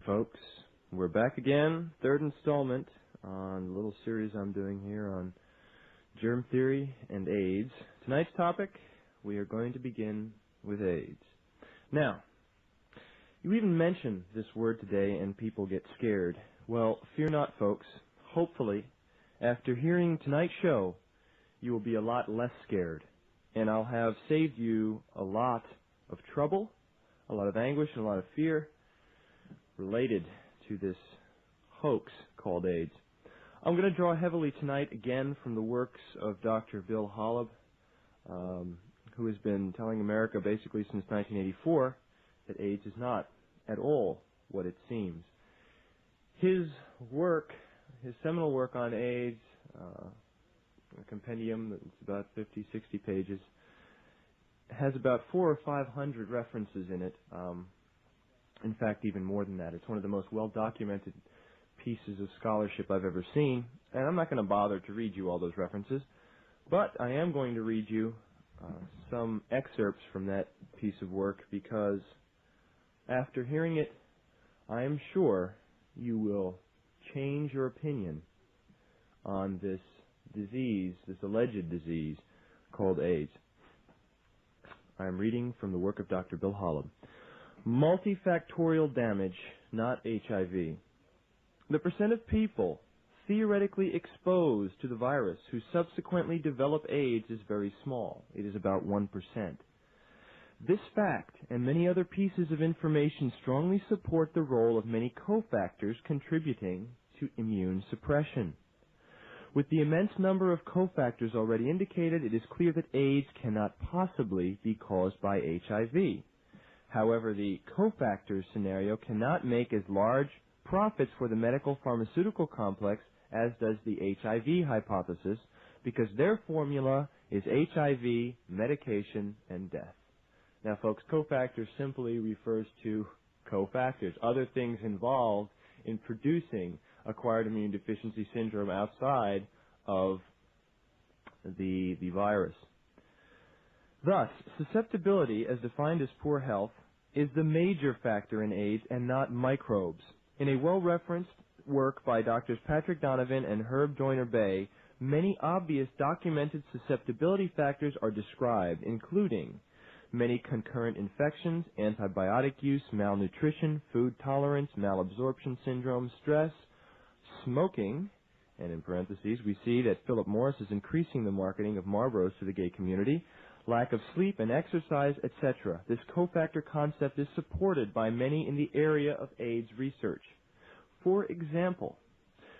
folks. We're back again, third installment on the little series I'm doing here on Germ Theory and AIDS. Tonight's topic, we are going to begin with AIDS. Now, you even mention this word today and people get scared. Well, fear not, folks. Hopefully, after hearing tonight's show, you will be a lot less scared. And I'll have saved you a lot of trouble, a lot of anguish, and a lot of fear related to this hoax called AIDS. I'm going to draw heavily tonight again from the works of Dr. Bill Holub, who has been telling America basically since 1984 that AIDS is not at all what it seems. His work, his seminal work on AIDS, a compendium that's about 50, 60 pages, has about 400 or 500 references in it. In fact, even more than that. It's one of the most well-documented pieces of scholarship I've ever seen, and I'm not going to bother to read you all those references, but I am going to read you some excerpts from that piece of work because after hearing it, I am sure you will change your opinion on this disease, this alleged disease called AIDS. I am reading from the work of Dr. Bill Holub. Multifactorial damage, not HIV. The percent of people theoretically exposed to the virus who subsequently develop AIDS is very small. It is about 1%. This fact and many other pieces of information strongly support the role of many cofactors contributing to immune suppression. With the immense number of cofactors already indicated, it is clear that AIDS cannot possibly be caused by HIV. However, the cofactors scenario cannot make as large profits for the medical pharmaceutical complex as does the HIV hypothesis, because their formula is HIV, medication, and death. Now, folks, cofactors simply refers to cofactors, other things involved in producing acquired immune deficiency syndrome outside of the virus. Thus, susceptibility, as defined as poor health, is the major factor in AIDS and not microbes. In a well-referenced work by Drs. Patrick Donovan and Herb Joyner-Bay, many obvious documented susceptibility factors are described, including many concurrent infections, antibiotic use, malnutrition, food tolerance, malabsorption syndrome, stress, smoking, and in parentheses, we see that Philip Morris is increasing the marketing of Marlboros to the gay community, lack of sleep and exercise, etc. This cofactor concept is supported by many in the area of AIDS research. For example,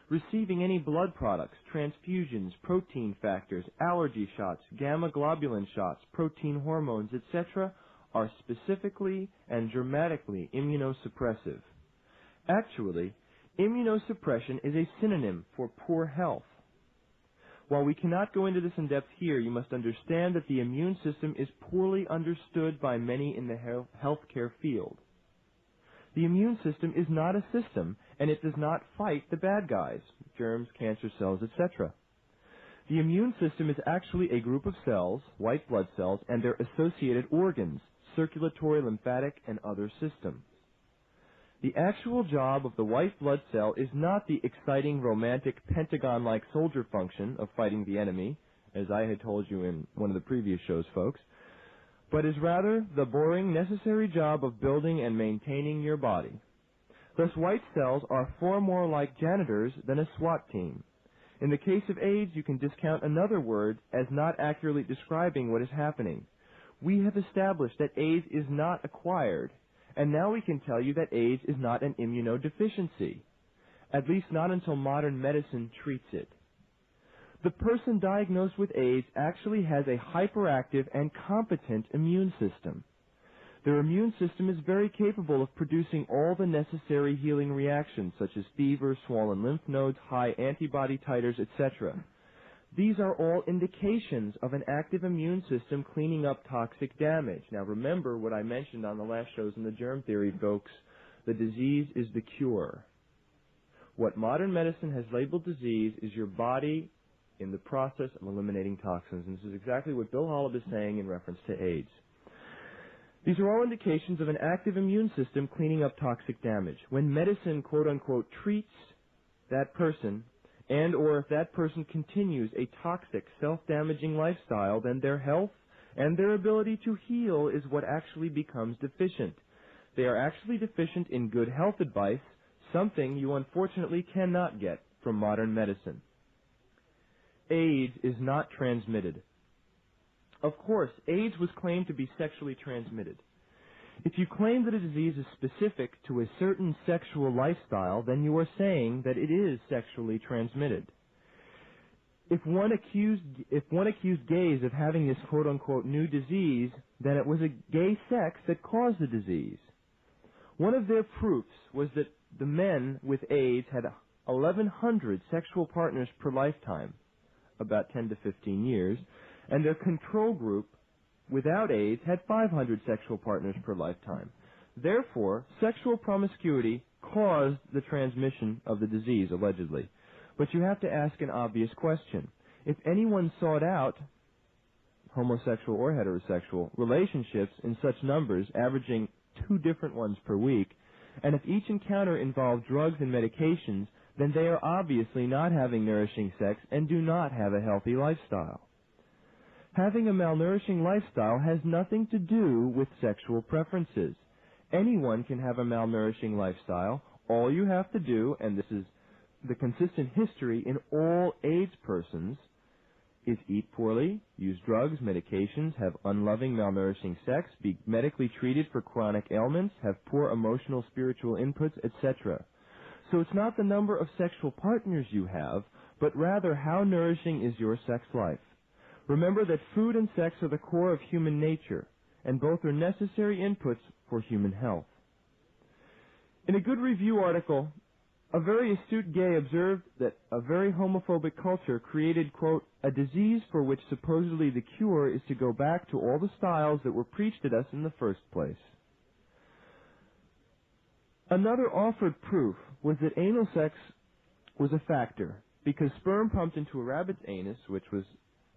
receiving any blood products, transfusions, protein factors, allergy shots, gamma globulin shots, protein hormones, etc. are specifically and dramatically immunosuppressive. Actually, immunosuppression is a synonym for poor health. While we cannot go into this in depth here, you must understand that the immune system is poorly understood by many in the healthcare field. The immune system is not a system, and it does not fight the bad guys, germs, cancer cells, etc. The immune system is actually a group of cells, white blood cells, and their associated organs, circulatory, lymphatic, and other systems. The actual job of the white blood cell is not the exciting, romantic, pentagon-like soldier function of fighting the enemy, as I had told you in one of the previous shows, folks, but is rather the boring, necessary job of building and maintaining your body. Thus, white cells are far more like janitors than a SWAT team. In the case of AIDS, you can discount another word as not accurately describing what is happening. We have established that AIDS is not acquired, and now we can tell you that AIDS is not an immunodeficiency, at least not until modern medicine treats it. The person diagnosed with AIDS actually has a hyperactive and competent immune system. Their immune system is very capable of producing all the necessary healing reactions, such as fever, swollen lymph nodes, high antibody titers, etc. These are all indications of an active immune system cleaning up toxic damage. Now remember what I mentioned on the last shows in the Germ Theory, folks. The disease is the cure. What modern medicine has labeled disease is your body in the process of eliminating toxins. And this is exactly what Bill Holub is saying in reference to AIDS. These are all indications of an active immune system cleaning up toxic damage. When medicine, quote-unquote, treats that person, and or if that person continues a toxic, self-damaging lifestyle, then their health and their ability to heal is what actually becomes deficient. They are actually deficient in good health advice, something you unfortunately cannot get from modern medicine. AIDS is not transmitted. Of course, AIDS was claimed to be sexually transmitted. If you claim that a disease is specific to a certain sexual lifestyle, then you are saying that it is sexually transmitted. If one accused gays of having this quote-unquote new disease, then it was a gay sex that caused the disease. One of their proofs was that the men with AIDS had 1,100 sexual partners per lifetime, about 10 to 15 years, and their control group without AIDS had 500 sexual partners per lifetime. Therefore, sexual promiscuity caused the transmission of the disease, allegedly. But you have to ask an obvious question. If anyone sought out homosexual or heterosexual relationships in such numbers, averaging 2 different ones per week, and if each encounter involved drugs and medications, then they are obviously not having nourishing sex and do not have a healthy lifestyle. Having a malnourishing lifestyle has nothing to do with sexual preferences. Anyone can have a malnourishing lifestyle. All you have to do, and this is the consistent history in all AIDS persons, is eat poorly, use drugs, medications, have unloving, malnourishing sex, be medically treated for chronic ailments, have poor emotional, spiritual inputs, etc. So it's not the number of sexual partners you have, but rather how nourishing is your sex life. Remember that food and sex are the core of human nature, and both are necessary inputs for human health. In a good review article, a very astute gay observed that a very homophobic culture created, quote, a disease for which supposedly the cure is to go back to all the styles that were preached at us in the first place. Another offered proof was that anal sex was a factor, because sperm pumped into a rabbit's anus, which was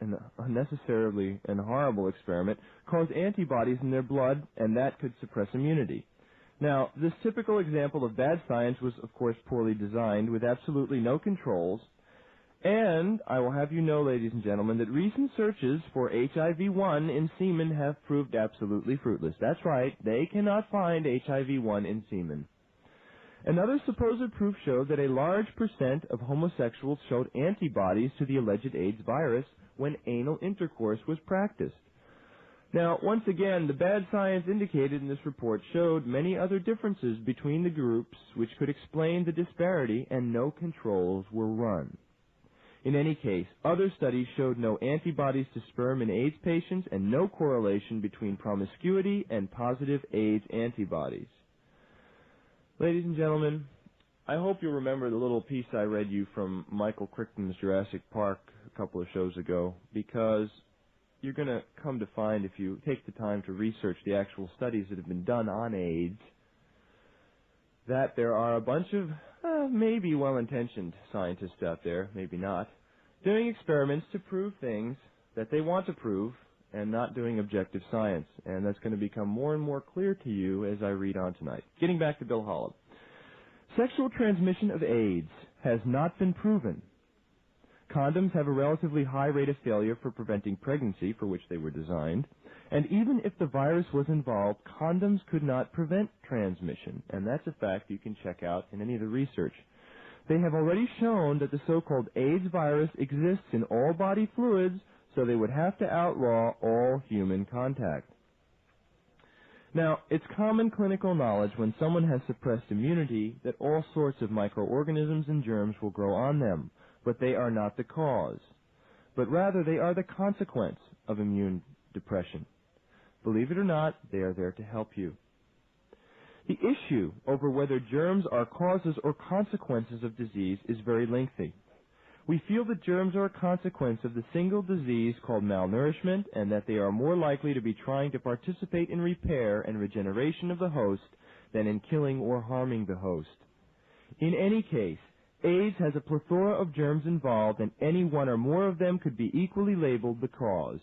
an unnecessarily and horrible experiment, caused antibodies in their blood, and that could suppress immunity. Now, this typical example of bad science was, of course, poorly designed, with absolutely no controls, and I will have you know, ladies and gentlemen, that recent searches for HIV-1 in semen have proved absolutely fruitless. That's right, they cannot find HIV-1 in semen. Another supposed proof showed that a large percent of homosexuals showed antibodies to the alleged AIDS virus when anal intercourse was practiced. Now, once again, the bad science indicated in this report showed many other differences between the groups which could explain the disparity, and no controls were run. In any case, other studies showed no antibodies to sperm in AIDS patients and no correlation between promiscuity and positive AIDS antibodies. Ladies and gentlemen, I hope you'll remember the little piece I read you from Michael Crichton's Jurassic Park a couple of shows ago, because you're going to come to find, if you take the time to research the actual studies that have been done on AIDS, that there are a bunch of maybe well-intentioned scientists out there, maybe not, doing experiments to prove things that they want to prove and not doing objective science. And that's going to become more and more clear to you as I read on tonight. Getting back to Bill Hollop. Sexual transmission of AIDS has not been proven. Condoms have a relatively high rate of failure for preventing pregnancy, for which they were designed. And even if the virus was involved, condoms could not prevent transmission. And that's a fact you can check out in any of the research. They have already shown that the so-called AIDS virus exists in all body fluids, so they would have to outlaw all human contact. Now, it's common clinical knowledge when someone has suppressed immunity that all sorts of microorganisms and germs will grow on them, but they are not the cause. But rather, they are the consequence of immune depression. Believe it or not, they are there to help you. The issue over whether germs are causes or consequences of disease is very lengthy. We feel that germs are a consequence of the single disease called malnourishment, and that they are more likely to be trying to participate in repair and regeneration of the host than in killing or harming the host. In any case, AIDS has a plethora of germs involved, and any one or more of them could be equally labeled the cause.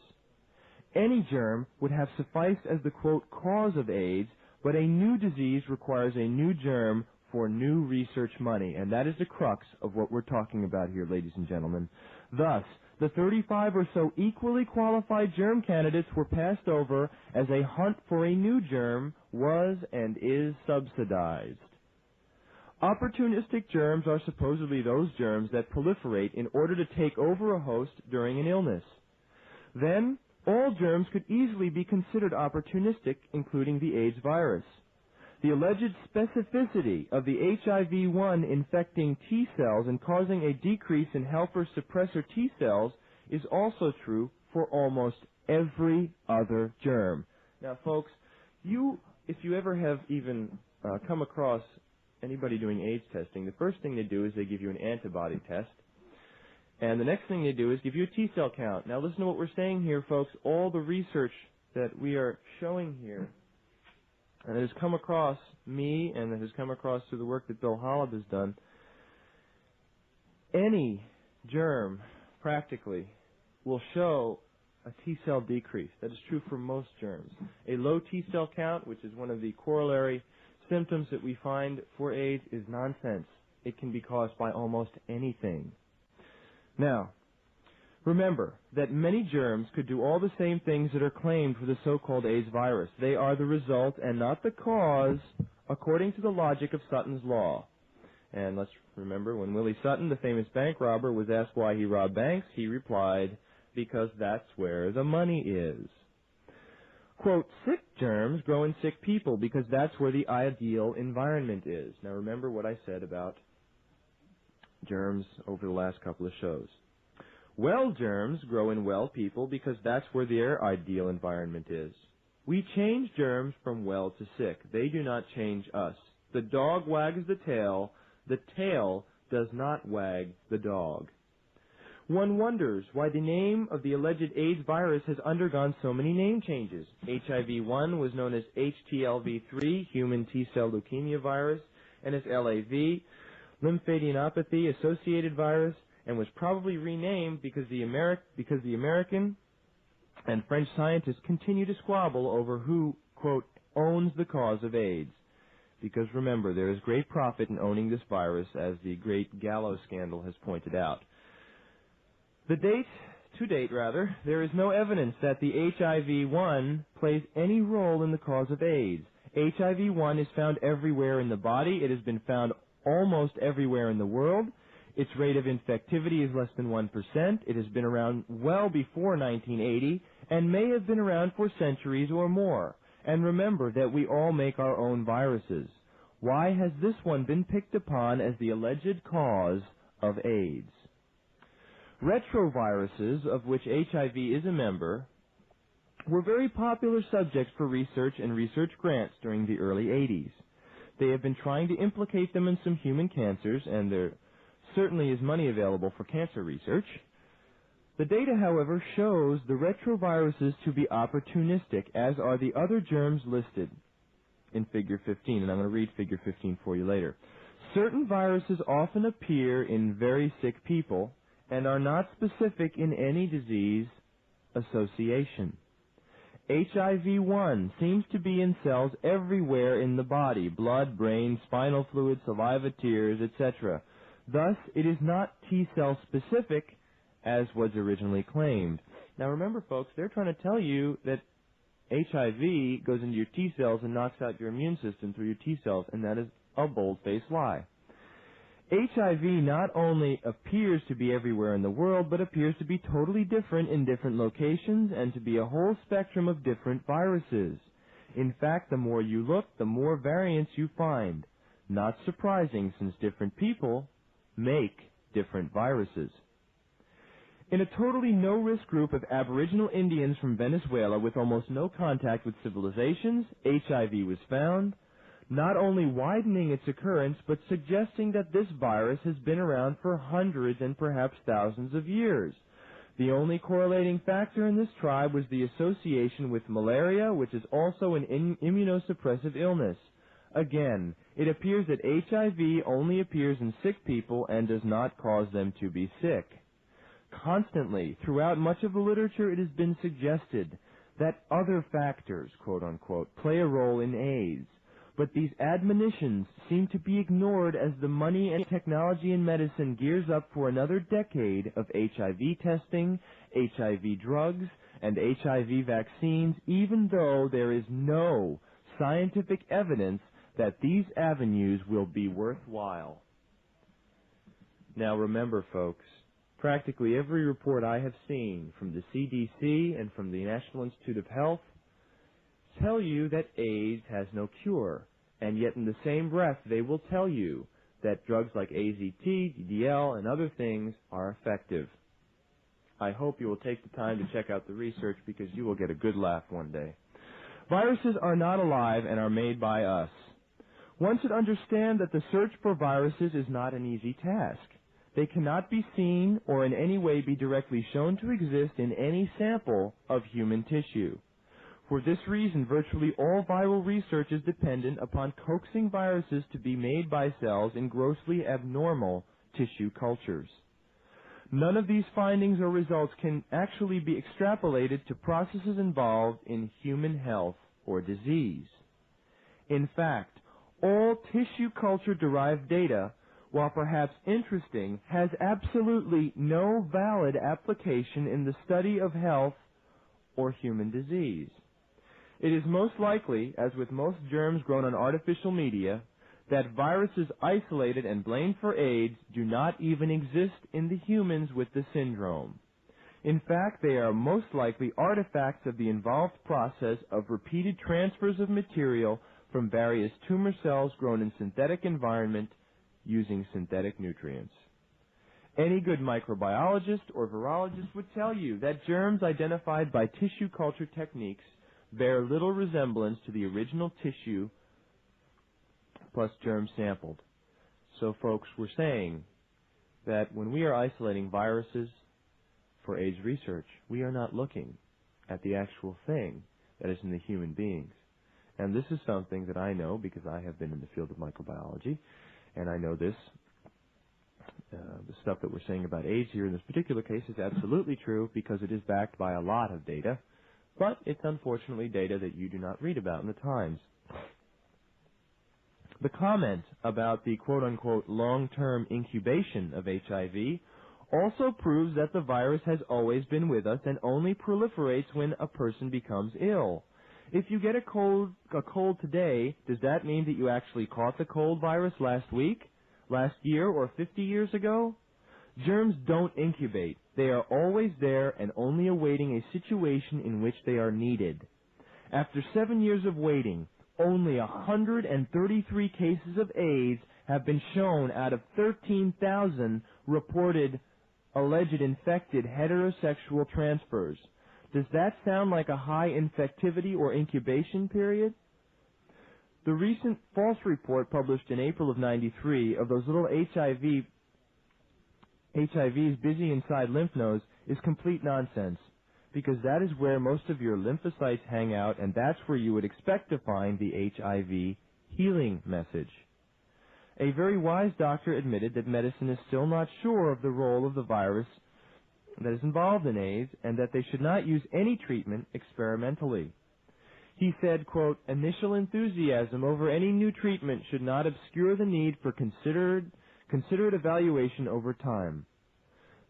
Any germ would have sufficed as the, quote, cause of AIDS, but a new disease requires a new germ for new research money, and that is the crux of what we're talking about here, ladies and gentlemen. Thus, the 35 or so equally qualified germ candidates were passed over as a hunt for a new germ was and is subsidized. Opportunistic germs are supposedly those germs that proliferate in order to take over a host during an illness. Then, all germs could easily be considered opportunistic, including the AIDS virus. The alleged specificity of the HIV-1 infecting T cells and causing a decrease in helper suppressor T cells is also true for almost every other germ. Now, folks, if you ever have even come across anybody doing AIDS testing, the first thing they do is they give you an antibody test. And the next thing they do is give you a T-cell count. Now listen to what we're saying here, folks. All the research that we are showing here, and it has come across me, and it has come across through the work that Bill Holub has done, any germ, practically, will show a T-cell decrease. That is true for most germs. A low T-cell count, which is one of the corollary symptoms that we find for AIDS, is nonsense. It can be caused by almost anything. Now, remember that many germs could do all the same things that are claimed for the so-called AIDS virus. They are the result and not the cause, according to the logic of Sutton's law. And let's remember, when Willie Sutton, the famous bank robber, was asked why he robbed banks, he replied, because that's where the money is. Quote, sick germs grow in sick people because that's where the ideal environment is. Now remember what I said about germs over the last couple of shows. Well germs grow in well people because that's where their ideal environment is. We change germs from well to sick. They do not change us. The dog wags the tail does not wag the dog. One wonders why the name of the alleged AIDS virus has undergone so many name changes. HIV-1 was known as HTLV-3, human T-cell leukemia virus, and as LAV, lymphadenopathy-associated virus, and was probably renamed because the American and French scientists continue to squabble over who, quote, owns the cause of AIDS. Because remember, there is great profit in owning this virus, as the great Gallo scandal has pointed out. To date, there is no evidence that the HIV-1 plays any role in the cause of AIDS. HIV-1 is found everywhere in the body. It has been found almost everywhere in the world. Its rate of infectivity is less than 1%. It has been around well before 1980 and may have been around for centuries or more. And remember that we all make our own viruses. Why has this one been picked upon as the alleged cause of AIDS? Retroviruses, of which HIV is a member, were very popular subjects for research and research grants during the early 80s. They have been trying to implicate them in some human cancers, and there certainly is money available for cancer research. The data, however, shows the retroviruses to be opportunistic, as are the other germs listed in Figure 15, and I'm going to read Figure 15 for you later. Certain viruses often appear in very sick people and are not specific in any disease association. HIV-1 seems to be in cells everywhere in the body, blood, brain, spinal fluid, saliva, tears, etc. Thus, it is not T-cell specific, as was originally claimed. Now remember, folks, they're trying to tell you that HIV goes into your T-cells and knocks out your immune system through your T-cells, and that is a bold-faced lie. HIV not only appears to be everywhere in the world, but appears to be totally different in different locations and to be a whole spectrum of different viruses. In fact, the more you look, the more variants you find. Not surprising, since different people make different viruses. In a totally no-risk group of Aboriginal Indians from Venezuela with almost no contact with civilizations, HIV was found, not only widening its occurrence, but suggesting that this virus has been around for hundreds and perhaps thousands of years. The only correlating factor in this tribe was the association with malaria, which is also an immunosuppressive illness. Again, it appears that HIV only appears in sick people and does not cause them to be sick. Constantly, throughout much of the literature, it has been suggested that other factors, quote unquote, play a role in AIDS. But these admonitions seem to be ignored as the money and technology in medicine gears up for another decade of HIV testing, HIV drugs, and HIV vaccines, even though there is no scientific evidence that these avenues will be worthwhile. Now remember, folks, practically every report I have seen from the CDC and from the National Institute of Health tell you that AIDS has no cure, and yet in the same breath they will tell you that drugs like AZT, DDL, and other things are effective. I hope you will take the time to check out the research because you will get a good laugh one day. Viruses are not alive and are made by us. One should understand that the search for viruses is not an easy task. They cannot be seen or in any way be directly shown to exist in any sample of human tissue. For this reason, virtually all viral research is dependent upon coaxing viruses to be made by cells in grossly abnormal tissue cultures. None of these findings or results can actually be extrapolated to processes involved in human health or disease. In fact, all tissue culture-derived data, while perhaps interesting, has absolutely no valid application in the study of health or human disease. It is most likely, as with most germs grown on artificial media, that viruses isolated and blamed for AIDS do not even exist in the humans with the syndrome. In fact, they are most likely artifacts of the involved process of repeated transfers of material from various tumor cells grown in synthetic environment using synthetic nutrients. Any good microbiologist or virologist would tell you that germs identified by tissue culture techniques bear little resemblance to the original tissue plus germs sampled. So, folks, we're saying that when we are isolating viruses for AIDS research, we are not looking at the actual thing that is in the human beings. And this is something that I know because I have been in the field of microbiology, and I know this. The stuff that we're saying about AIDS here in this particular case is absolutely true because it is backed by a lot of data, but it's unfortunately data that you do not read about in the Times. The comment about the quote-unquote long-term incubation of HIV also proves that the virus has always been with us and only proliferates when a person becomes ill. If you get a cold today, does that mean that you actually caught the cold virus last week, last year, or 50 years ago? Germs don't incubate. They are always there and only awaiting a situation in which they are needed. After 7 years of waiting, only 133 cases of AIDS have been shown out of 13,000 reported alleged infected heterosexual transfers. Does that sound like a high infectivity or incubation period? The recent false report published in April of '93 of those little HIVs busy inside lymph nodes is complete nonsense, because that is where most of your lymphocytes hang out, and that's where you would expect to find the HIV healing message. A very wise doctor admitted that medicine is still not sure of the role of the virus that is involved in AIDS, and that they should not use any treatment experimentally. He said, quote, "Initial enthusiasm over any new treatment should not obscure the need for considered evaluation over time.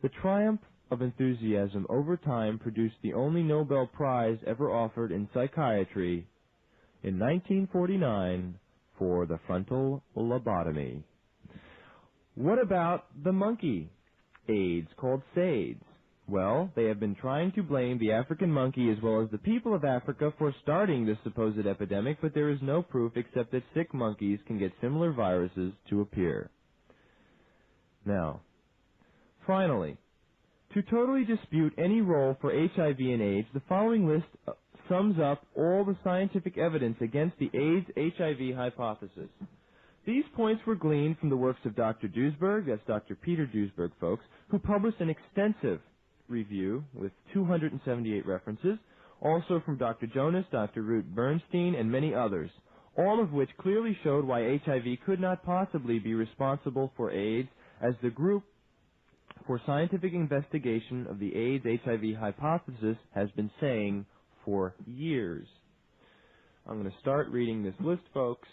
The triumph of enthusiasm over time produced the only Nobel Prize ever offered in psychiatry in 1949 for the frontal lobotomy." What about the monkey AIDS called SAIDS? Well, they have been trying to blame the African monkey as well as the people of Africa for starting this supposed epidemic, but there is no proof except that sick monkeys can get similar viruses to appear. Now, finally, to totally dispute any role for HIV and AIDS, the following list sums up all the scientific evidence against the AIDS-HIV hypothesis. These points were gleaned from the works of Dr. Duesberg, that's Dr. Peter Duesberg, folks, who published an extensive review with 278 references, also from Dr. Jonas, Dr. Ruth Bernstein, and many others, all of which clearly showed why HIV could not possibly be responsible for AIDS, as the group for scientific investigation of the AIDS-HIV hypothesis has been saying for years. I'm going to start reading this list, folks.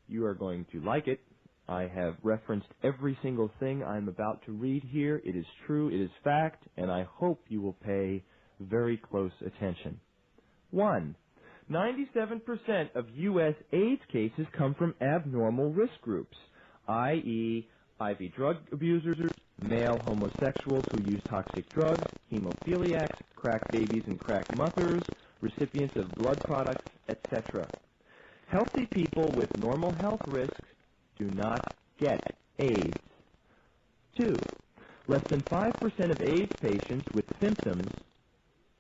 You are going to like it. I have referenced every single thing I'm about to read here. It is true, it is fact, and I hope you will pay very close attention. 1. 97% of U.S. AIDS cases come from abnormal risk groups, i.e., IV drug abusers, male homosexuals who use toxic drugs, hemophiliacs, crack babies and crack mothers, recipients of blood products, etc. Healthy people with normal health risks do not get AIDS. 2. Less than 5% of AIDS patients with symptoms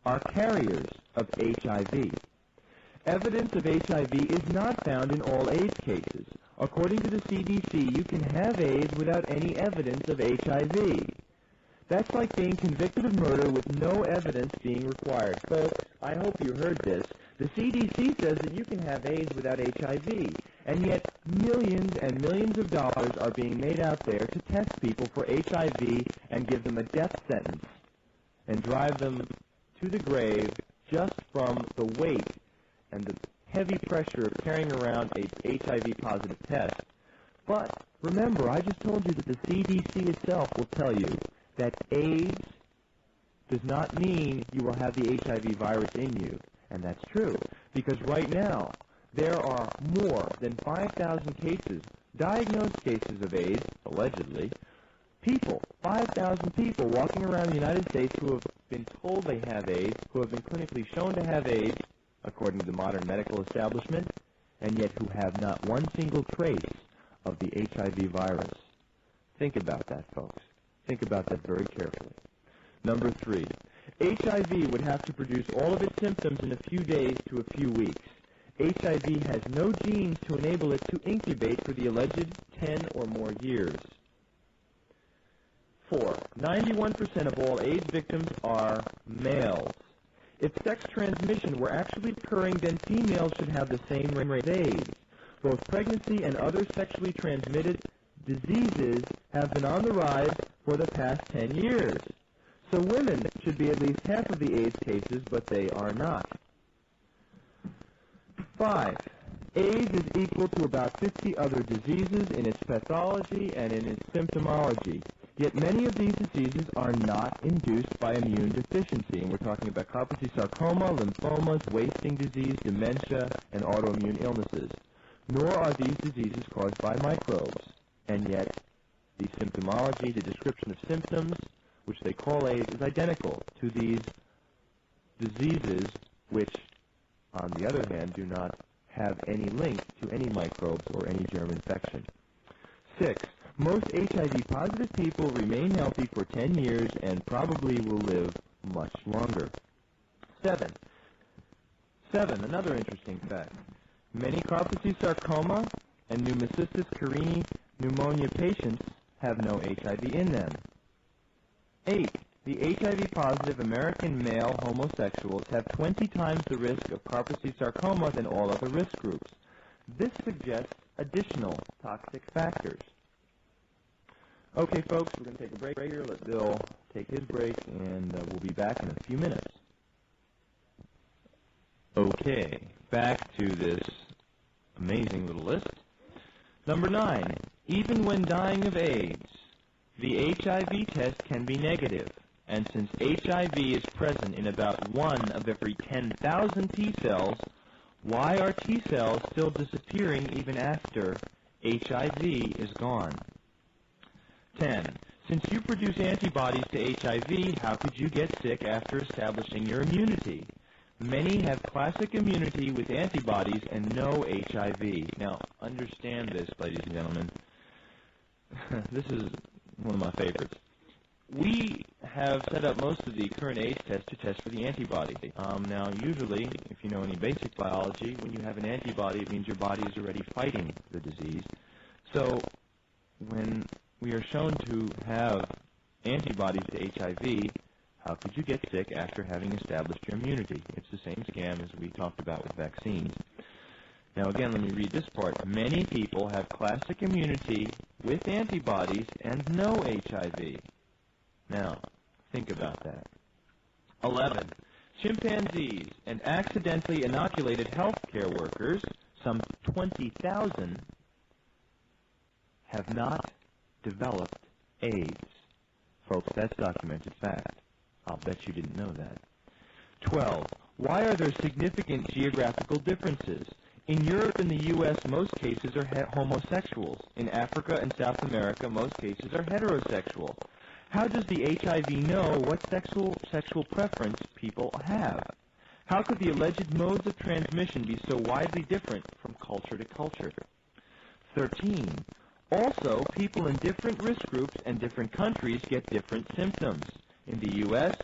are carriers of HIV. Evidence of HIV is not found in all AIDS cases. According to the CDC, you can have AIDS without any evidence of HIV. That's like being convicted of murder with no evidence being required. Folks, I hope you heard this. The CDC says that you can have AIDS without HIV, and yet millions and millions of dollars are being made out there to test people for HIV and give them a death sentence and drive them to the grave just from the weight and the heavy pressure of carrying around a HIV-positive test. But remember, I just told you that the CDC itself will tell you that AIDS does not mean you will have the HIV virus in you. And that's true, because right now there are more than 5,000 cases, diagnosed cases of AIDS, allegedly, 5,000 people walking around the United States who have been told they have AIDS, who have been clinically shown to have AIDS, according to the modern medical establishment, and yet who have not one single trace of the HIV virus. Think about that, folks. Think about that very carefully. Number 3, HIV would have to produce all of its symptoms in a few days to a few weeks. HIV has no genes to enable it to incubate for the alleged 10 or more years. 4, 91% of all AIDS victims are males. If sex transmission were actually occurring, then females should have the same rate of AIDS. Both pregnancy and other sexually transmitted diseases have been on the rise for the past 10 years. So women should be at least half of the AIDS cases, but they are not. 5. AIDS is equal to about 50 other diseases in its pathology and in its symptomology. Yet many of these diseases are not induced by immune deficiency. And we're talking about carpal sarcoma, lymphomas, wasting disease, dementia, and autoimmune illnesses. Nor are these diseases caused by microbes. And yet, the symptomology, the description of symptoms, which they call AIDS, is identical to these diseases, which, on the other hand, do not have any link to any microbes or any germ infection. 6. Most HIV-positive people remain healthy for 10 years and probably will live much longer. 7. Another interesting fact. Many carpal sarcoma and pneumocystis carinii pneumonia patients have no HIV in them. 8. The HIV-positive American male homosexuals have 20 times the risk of carpal sarcoma than all other risk groups. This suggests additional toxic factors. Okay, folks, we're going to take a break here. Let Bill take his break, and we'll be back in a few minutes. Okay, back to this amazing little list. Number 9, even when dying of AIDS, the HIV test can be negative. And since HIV is present in about 1 of every 10,000 T cells, why are T cells still disappearing even after HIV is gone? 10. Since you produce antibodies to HIV, how could you get sick after establishing your immunity? Many have classic immunity with antibodies and no HIV. Now, understand this, ladies and gentlemen. This is one of my favorites. We have set up most of the current AIDS tests to test for the antibody. Now, usually, if you know any basic biology, when you have an antibody, it means your body is already fighting the disease. So, when we are shown to have antibodies to HIV, how could you get sick after having established your immunity? It's the same scam as we talked about with vaccines. Now again, let me read this part. Many people have classic immunity with antibodies and no HIV. Now, think about that. 11. chimpanzees and accidentally inoculated healthcare workers, some 20,000, have not developed AIDS. Folks, that's documented fact. I'll bet you didn't know that. 12. Why are there significant geographical differences? In Europe and the U.S., most cases are homosexuals. In Africa and South America, most cases are heterosexual. How does the HIV know what sexual preference people have? How could the alleged modes of transmission be so widely different from culture to culture? 13. Also, people in different risk groups and different countries get different symptoms. In the U.S.,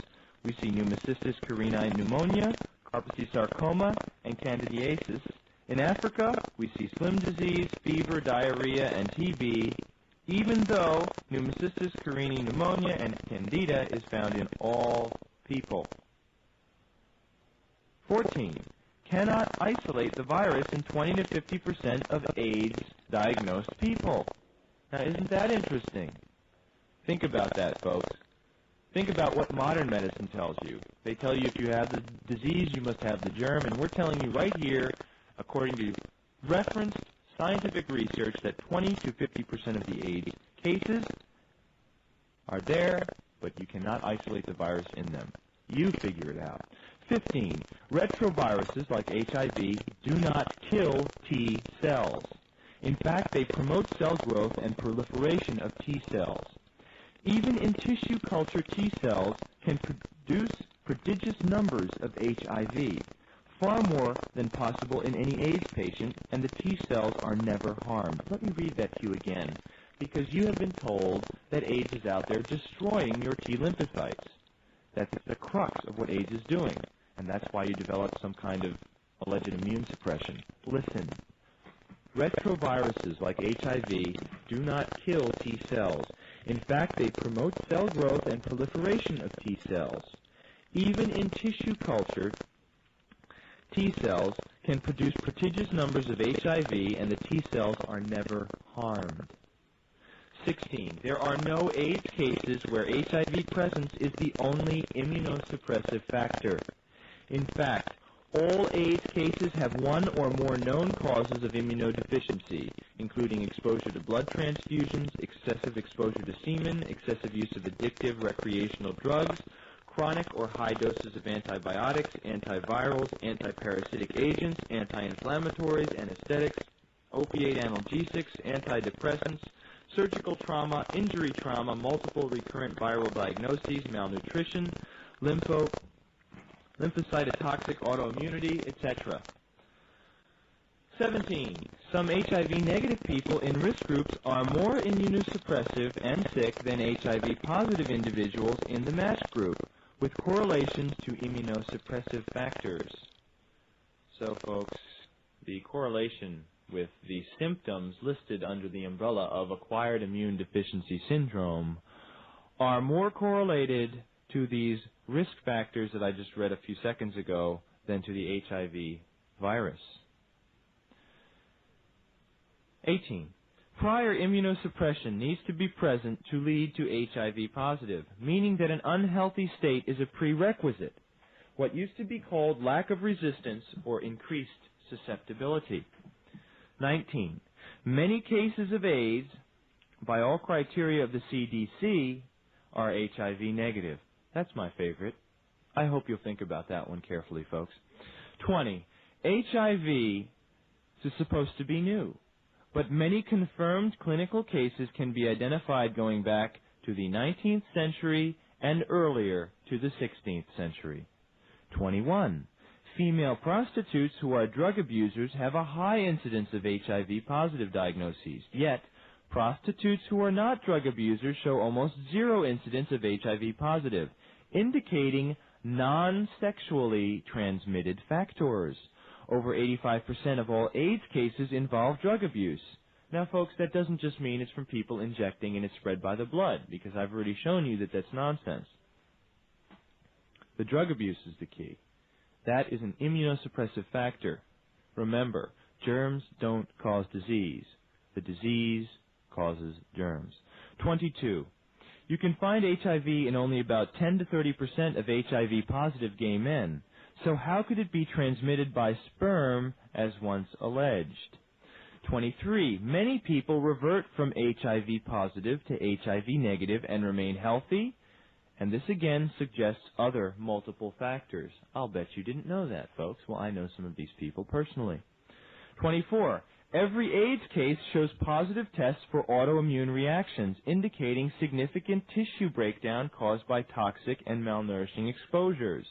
we see pneumocystis carinii pneumonia, Kaposi sarcoma, and candidiasis. In Africa, we see slim disease, fever, diarrhea, and TB, even though pneumocystis carinii pneumonia and candida is found in all people. 14. Cannot isolate the virus in 20 to 50% of AIDS-diagnosed people. Now, isn't that interesting? Think about that, folks. Think about what modern medicine tells you. They tell you if you have the disease, you must have the germ, and we're telling you right here, according to referenced scientific research, that 20 to 50% of the AIDS cases are there, but you cannot isolate the virus in them. You figure it out. 15. Retroviruses like HIV do not kill T cells. In fact, they promote cell growth and proliferation of T cells. Even in tissue culture, T cells can produce prodigious numbers of HIV, far more than possible in any AIDS patient, and the T cells are never harmed. Let me read that to you again, because you have been told that AIDS is out there destroying your T lymphocytes. That's the crux of what AIDS is doing, and that's why you develop some kind of alleged immune suppression. Listen, retroviruses like HIV do not kill T cells. In fact, they promote cell growth and proliferation of T cells. Even in tissue culture, T cells can produce prodigious numbers of HIV, and the T cells are never harmed. 16. There are no AIDS cases where HIV presence is the only immunosuppressive factor. In fact, all AIDS cases have one or more known causes of immunodeficiency, including exposure to blood transfusions, excessive exposure to semen, excessive use of addictive recreational drugs, chronic or high doses of antibiotics, antivirals, antiparasitic agents, anti-inflammatories, anesthetics, opiate analgesics, antidepressants, surgical trauma, injury trauma, multiple recurrent viral diagnoses, malnutrition, lymphocytotoxic autoimmunity, etc. 17. Some HIV-negative people in risk groups are more immunosuppressive and sick than HIV-positive individuals in the matched group, with correlations to immunosuppressive factors. So, folks, the correlation with the symptoms listed under the umbrella of acquired immune deficiency syndrome are more correlated to these risk factors that I just read a few seconds ago than to the HIV virus. 18. Prior immunosuppression needs to be present to lead to HIV positive, meaning that an unhealthy state is a prerequisite, what used to be called lack of resistance or increased susceptibility. 19. Many cases of AIDS, by all criteria of the CDC, are HIV negative. That's my favorite. I hope you'll think about that one carefully, folks. 20. HIV is supposed to be new, but many confirmed clinical cases can be identified going back to the 19th century and earlier to the 16th century. 21. Female prostitutes who are drug abusers have a high incidence of HIV-positive diagnoses, yet prostitutes who are not drug abusers show almost zero incidence of HIV-positive, indicating non-sexually transmitted factors. Over 85% of all AIDS cases involve drug abuse. Now, folks, that doesn't just mean it's from people injecting and it's spread by the blood, because I've already shown you that that's nonsense. The drug abuse is the key. That is an immunosuppressive factor. Remember, germs don't cause disease. The disease causes germs. 22. You can find HIV in only about 10 to 30% of HIV-positive gay men. So how could it be transmitted by sperm as once alleged? 23. Many people revert from HIV-positive to HIV-negative and remain healthy. And this again suggests other multiple factors. I'll bet you didn't know that, folks. Well, I know some of these people personally. 24. Every AIDS case shows positive tests for autoimmune reactions, indicating significant tissue breakdown caused by toxic and malnourishing exposures.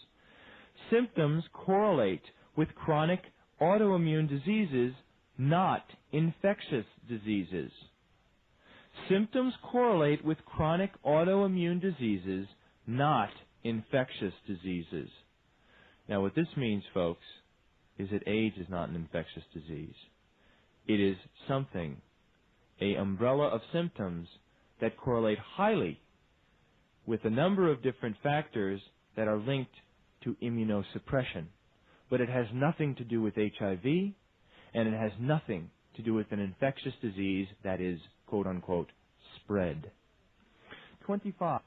Symptoms correlate with chronic autoimmune diseases, not infectious diseases. Symptoms correlate with chronic autoimmune diseases, not infectious diseases. Now, what this means, folks, is that AIDS is not an infectious disease. It is something, an umbrella of symptoms that correlate highly with a number of different factors that are linked to immunosuppression. But it has nothing to do with HIV, and it has nothing to do with an infectious disease that is, quote-unquote, spread. 25.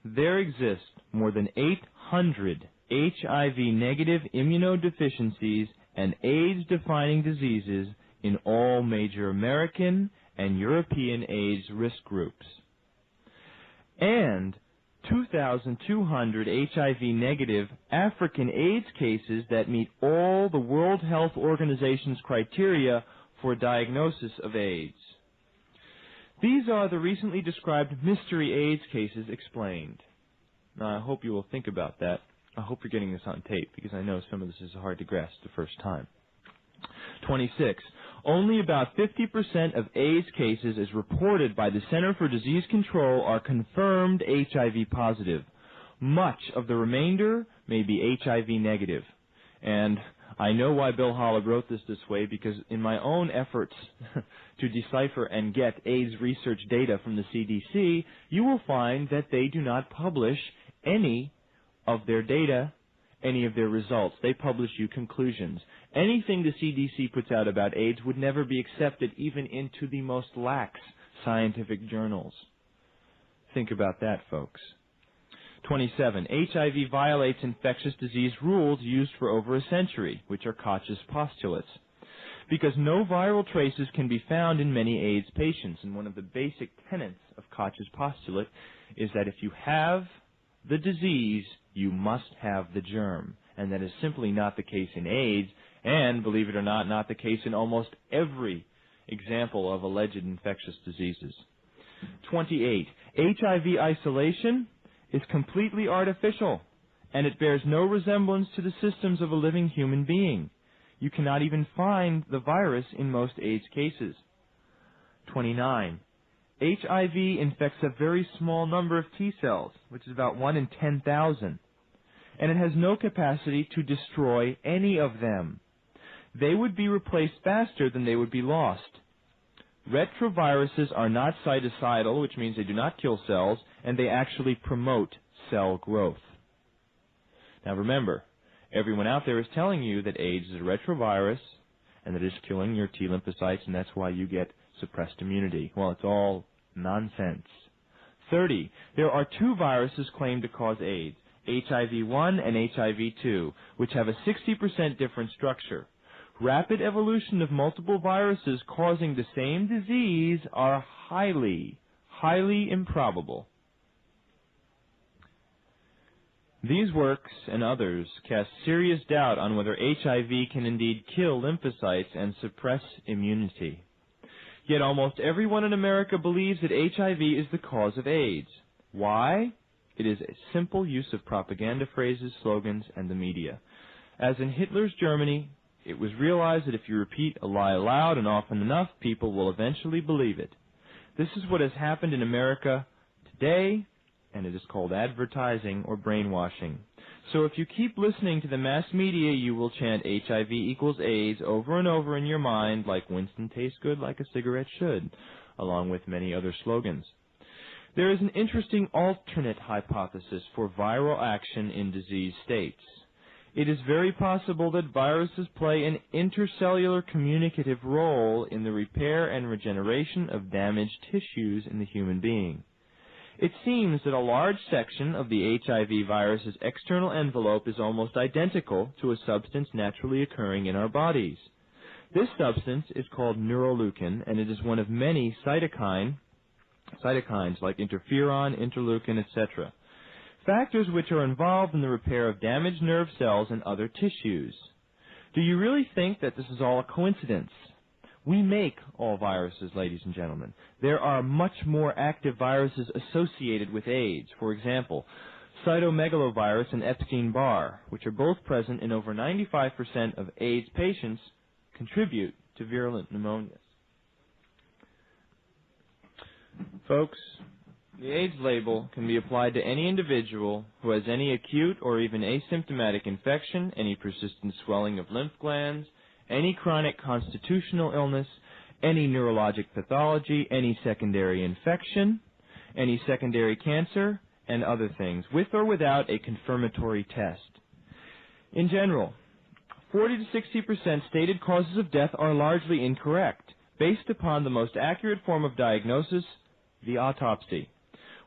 There exist more than 800 HIV-negative immunodeficiencies and AIDS-defining diseases in all major American and European AIDS risk groups. And 2,200 HIV-negative African AIDS cases that meet all the World Health Organization's criteria for diagnosis of AIDS. These are the recently described mystery AIDS cases explained. Now, I hope you will think about that. I hope you're getting this on tape, because I know some of this is hard to grasp the first time. 26. Only about 50% of AIDS cases as reported by the Center for Disease Control are confirmed HIV positive. Much of the remainder may be HIV negative. And I know why Bill Holub wrote this way, because in my own efforts to decipher and get AIDS research data from the CDC, you will find that they do not publish any of their data, any of their results. They publish you conclusions. Anything the CDC puts out about AIDS would never be accepted even into the most lax scientific journals. Think about that, folks. 27. HIV violates infectious disease rules used for over a century, which are Koch's postulates, because no viral traces can be found in many AIDS patients. And one of the basic tenets of Koch's postulate is that if you have the disease, you must have the germ. And that is simply not the case in AIDS, and, believe it or not, not the case in almost every example of alleged infectious diseases. 28. HIV isolation is completely artificial, and it bears no resemblance to the systems of a living human being. You cannot even find the virus in most AIDS cases. 29. HIV infects a very small number of T cells, which is about 1 in 10,000, and it has no capacity to destroy any of them. They would be replaced faster than they would be lost. Retroviruses are not cytocidal, which means they do not kill cells, and they actually promote cell growth. Now remember, everyone out there is telling you that AIDS is a retrovirus and that it is killing your T lymphocytes, and that's why you get suppressed immunity. Well, it's all nonsense. 30. There are two viruses claimed to cause AIDS, HIV-1 and HIV-2, which have a 60% different structure. Rapid evolution of multiple viruses causing the same disease are highly, highly improbable. These works and others cast serious doubt on whether HIV can indeed kill lymphocytes and suppress immunity. Yet almost everyone in America believes that HIV is the cause of AIDS. Why? It is a simple use of propaganda phrases, slogans, and the media. As in Hitler's Germany, it was realized that if you repeat a lie aloud and often enough, people will eventually believe it. This is what has happened in America today, and it is called advertising or brainwashing. So if you keep listening to the mass media, you will chant HIV equals AIDS over and over in your mind like Winston tastes good like a cigarette should, along with many other slogans. There is an interesting alternate hypothesis for viral action in disease states. it is very possible that viruses play an intercellular communicative role in the repair and regeneration of damaged tissues in the human being. It seems that a large section of the HIV virus's external envelope is almost identical to a substance naturally occurring in our bodies. This substance is called neuroleukin, and it is one of many cytokines like interferon, interleukin, etc. Factors which are involved in the repair of damaged nerve cells and other tissues. Do you really think that this is all a coincidence? We make all viruses, ladies and gentlemen. There are much more active viruses associated with AIDS. For example, cytomegalovirus and Epstein-Barr, which are both present in over 95% of AIDS patients, contribute to virulent pneumonias. Folks, the AIDS label can be applied to any individual who has any acute or even asymptomatic infection, any persistent swelling of lymph glands, any chronic constitutional illness, any neurologic pathology, any secondary infection, any secondary cancer, and other things, with or without a confirmatory test. In general, 40 to 60% stated causes of death are largely incorrect, based upon the most accurate form of diagnosis, the autopsy.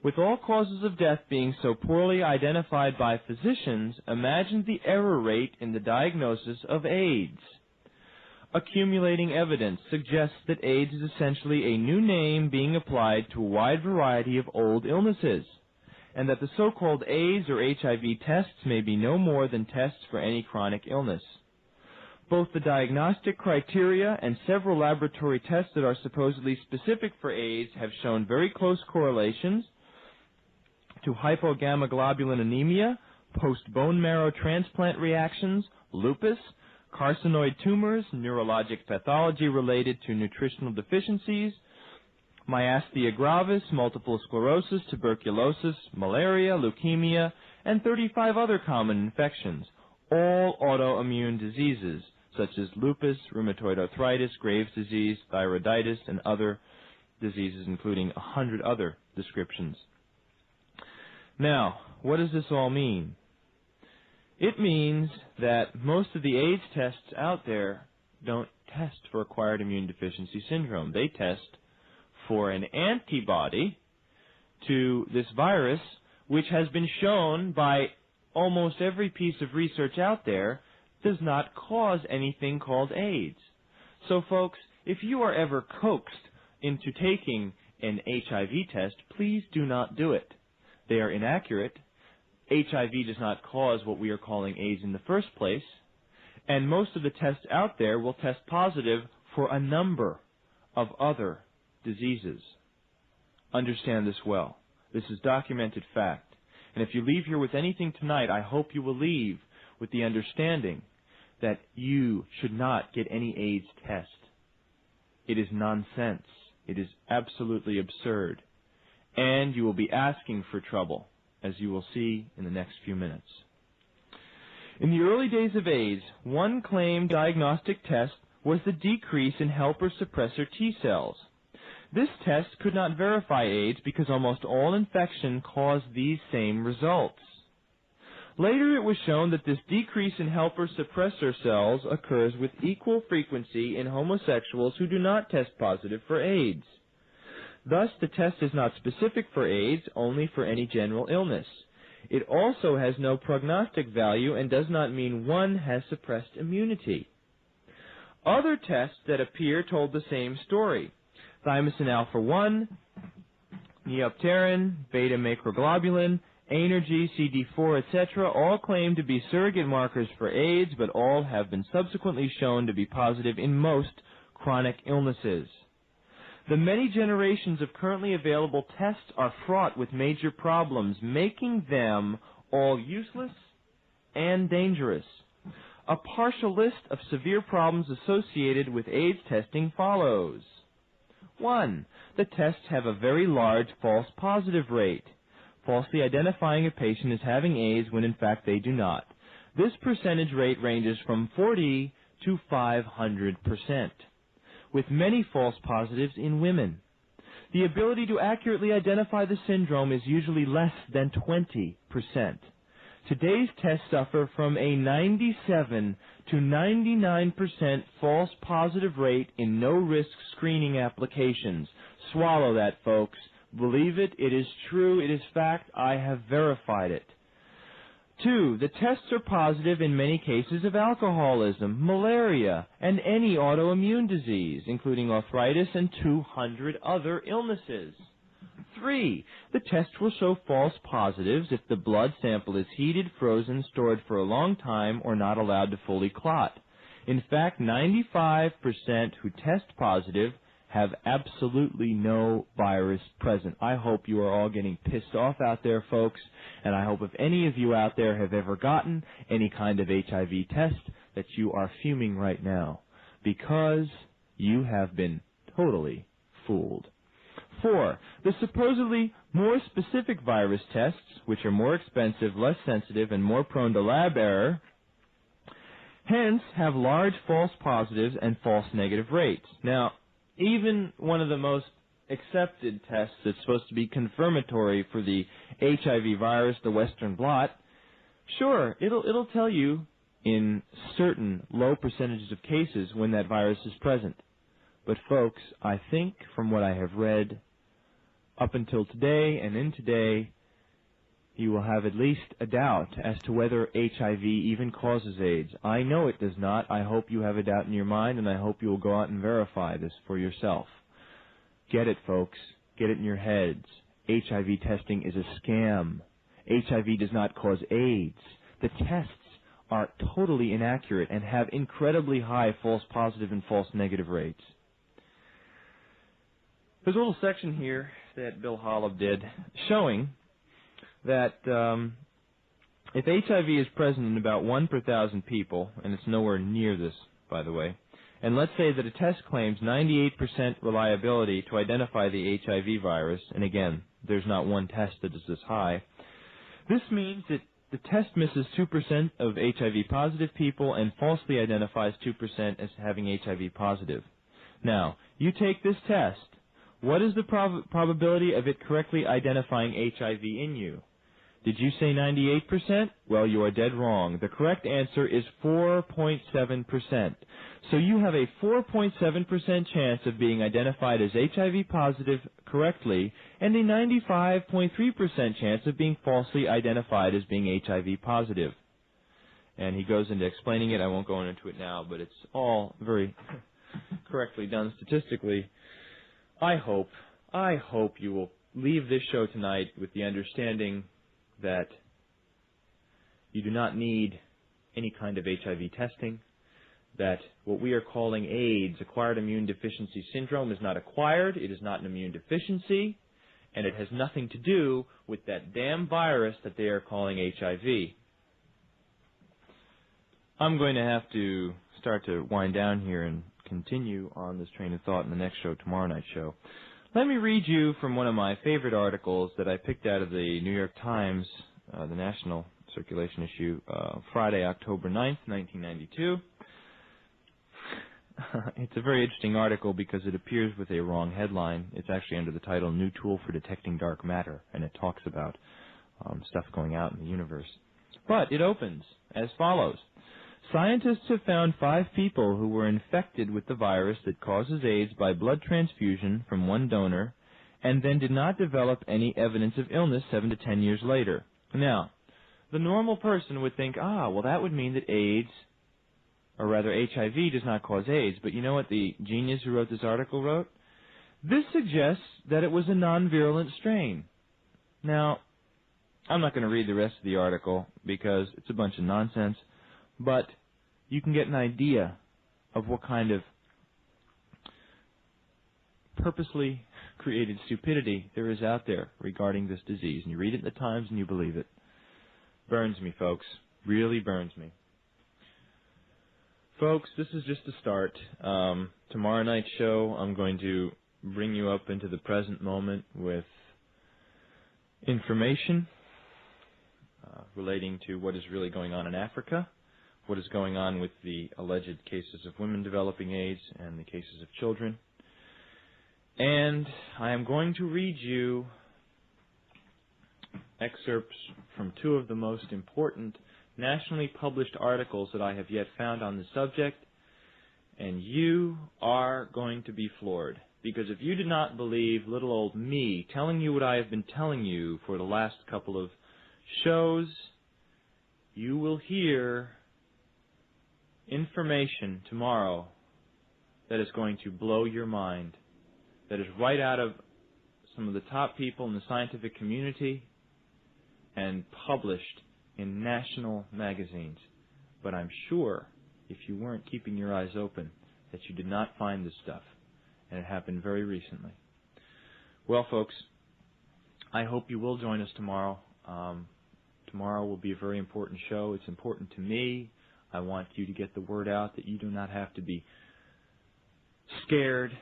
With all causes of death being so poorly identified by physicians, imagine the error rate in the diagnosis of AIDS. Accumulating evidence suggests that AIDS is essentially a new name being applied to a wide variety of old illnesses, and that the so-called AIDS or HIV tests may be no more than tests for any chronic illness. Both the diagnostic criteria and several laboratory tests that are supposedly specific for AIDS have shown very close correlations to hypogammaglobulinemia, post-bone marrow transplant reactions, lupus, carcinoid tumors, neurologic pathology related to nutritional deficiencies, myasthenia gravis, multiple sclerosis, tuberculosis, malaria, leukemia, and 35 other common infections, all autoimmune diseases such as lupus, rheumatoid arthritis, Graves' disease, thyroiditis, and other diseases, including 100 other descriptions. Now, what does this all mean? It means that most of the AIDS tests out there don't test for acquired immune deficiency syndrome. They test for an antibody to this virus, which has been shown by almost every piece of research out there does not cause anything called AIDS. So, folks, if you are ever coaxed into taking an HIV test, please do not do it. They are inaccurate. HIV does not cause what we are calling AIDS in the first place, and most of the tests out there will test positive for a number of other diseases. Understand this well. This is documented fact. And if you leave here with anything tonight, I hope you will leave with the understanding that you should not get any AIDS test. It is nonsense. It is absolutely absurd. And you will be asking for trouble, as you will see in the next few minutes. In the early days of AIDS, one claimed diagnostic test was the decrease in helper suppressor T cells. This test could not verify AIDS because almost all infection caused these same results. Later it was shown that this decrease in helper suppressor cells occurs with equal frequency in homosexuals who do not test positive for AIDS. Thus, the test is not specific for AIDS, only for any general illness. It also has no prognostic value and does not mean one has suppressed immunity. Other tests that appear told the same story. Thymosin alpha-1, neopterin, beta-macroglobulin, Anergy, CD4, etc. all claim to be surrogate markers for AIDS, but all have been subsequently shown to be positive in most chronic illnesses. The many generations of currently available tests are fraught with major problems, making them all useless and dangerous. A partial list of severe problems associated with AIDS testing follows. 1. The tests have a very large false positive rate, falsely identifying a patient as having AIDS when in fact they do not. This percentage rate ranges from 40 to 500%, with many false positives in women. The ability to accurately identify the syndrome is usually less than 20%. Today's tests suffer from a 97 to 99% false positive rate in no-risk screening applications. Swallow that, folks. Believe it. It is true. It is fact. I have verified it. 2. The tests are positive in many cases of alcoholism, malaria, and any autoimmune disease, including arthritis and 200 other illnesses. 3. The test will show false positives if the blood sample is heated, frozen, stored for a long time, or not allowed to fully clot. In fact, 95% who test positive have absolutely no virus present. I hope you are all getting pissed off out there, folks, and I hope if any of you out there have ever gotten any kind of HIV test that you are fuming right now, because you have been totally fooled. 4. The supposedly more specific virus tests, which are more expensive, less sensitive, and more prone to lab error, hence have large false positives and false negative rates. Now, even one of the most accepted tests that's supposed to be confirmatory for the HIV virus, the Western blot, sure, it'll tell you in certain low percentages of cases when that virus is present. But folks, I think from what I have read up until today and in today, you will have at least a doubt as to whether HIV even causes AIDS. I know it does not. I hope you have a doubt in your mind, and I hope you will go out and verify this for yourself. Get it, folks. Get it in your heads. HIV testing is a scam. HIV does not cause AIDS. The tests are totally inaccurate and have incredibly high false positive and false negative rates. There's a little section here that Bill Holub did showing that if HIV is present in about 1 per 1,000 people, and it's nowhere near this, by the way, and let's say that a test claims 98% reliability to identify the HIV virus, and again, there's not one test that is this high, this means that the test misses 2% of HIV positive people and falsely identifies 2% as having HIV positive. Now, you take this test. What is the probability of it correctly identifying HIV in you? Did you say 98%? Well, you are dead wrong. The correct answer is 4.7%. So you have a 4.7% chance of being identified as HIV positive correctly and a 95.3% chance of being falsely identified as being HIV positive. And he goes into explaining it. I won't go into it now, but it's all very correctly done statistically. I hope you will leave this show tonight with the understanding that you do not need any kind of HIV testing, that what we are calling AIDS, acquired immune deficiency syndrome, is not acquired, it is not an immune deficiency, and it has nothing to do with that damn virus that they are calling HIV. I'm going to have to start to wind down here and continue on this train of thought in the next show, tomorrow night's show. Let me read you from one of my favorite articles that I picked out of the New York Times, the national circulation issue, Friday, October 9th, 1992. It's a very interesting article because it appears with a wrong headline. It's actually under the title, New Tool for Detecting Dark Matter, and it talks about stuff going out in the universe. But it opens as follows. Scientists have found 5 people who were infected with the virus that causes AIDS by blood transfusion from one donor and then did not develop any evidence of illness 7 to 10 years later. Now, the normal person would think, well, that would mean that AIDS, or rather HIV, does not cause AIDS. But you know what the genius who wrote this article wrote? This suggests that it was a non-virulent strain. Now, I'm not going to read the rest of the article because it's a bunch of nonsense, but you can get an idea of what kind of purposely created stupidity there is out there regarding this disease. And you read it in the Times and you believe it. Burns me, folks. Really burns me. Folks, this is just the start. Tomorrow night's show, I'm going to bring you up into the present moment with information relating to what is really going on in Africa, what is going on with the alleged cases of women developing AIDS and the cases of children. And I am going to read you excerpts from two of the most important nationally published articles that I have yet found on the subject, and you are going to be floored. Because if you did not believe little old me telling you what I have been telling you for the last couple of shows, you will hear information tomorrow that is going to blow your mind, that is right out of some of the top people in the scientific community and published in national magazines. But I'm sure, if you weren't keeping your eyes open, that you did not find this stuff, and it happened very recently. Well, folks, I hope you will join us tomorrow. Tomorrow will be a very important show. It's important to me. I want you to get the word out that you do not have to be scared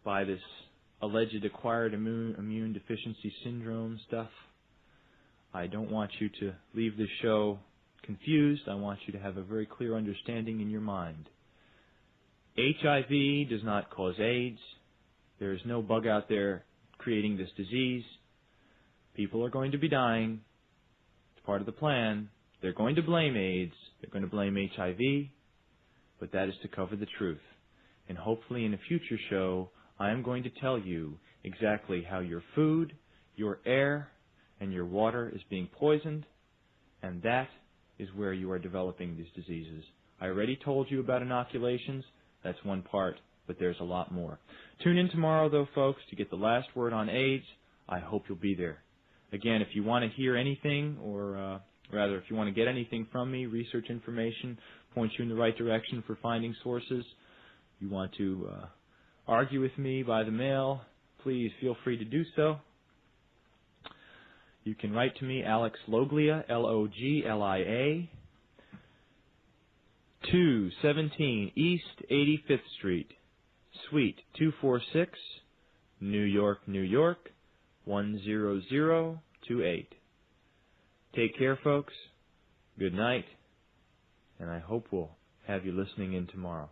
by this alleged acquired immune deficiency syndrome stuff. I don't want you to leave this show confused. I want you to have a very clear understanding in your mind. HIV does not cause AIDS. There is no bug out there creating this disease. People are going to be dying. It's part of the plan. They're going to blame AIDS. They're going to blame HIV. But that is to cover the truth. And hopefully in a future show, I am going to tell you exactly how your food, your air, and your water is being poisoned, and that is where you are developing these diseases. I already told you about inoculations. That's one part, but there's a lot more. Tune in tomorrow, though, folks, to get the last word on AIDS. I hope you'll be there. Again, if you want to hear anything, or rather, if you want to get anything from me, research information, point you in the right direction for finding sources, you want to argue with me by the mail, please feel free to do so. You can write to me, Alex Loglia, Loglia, 217 East 85th Street, Suite 246, New York, New York, 10028. Take care, folks. Good night, and I hope we'll have you listening in tomorrow.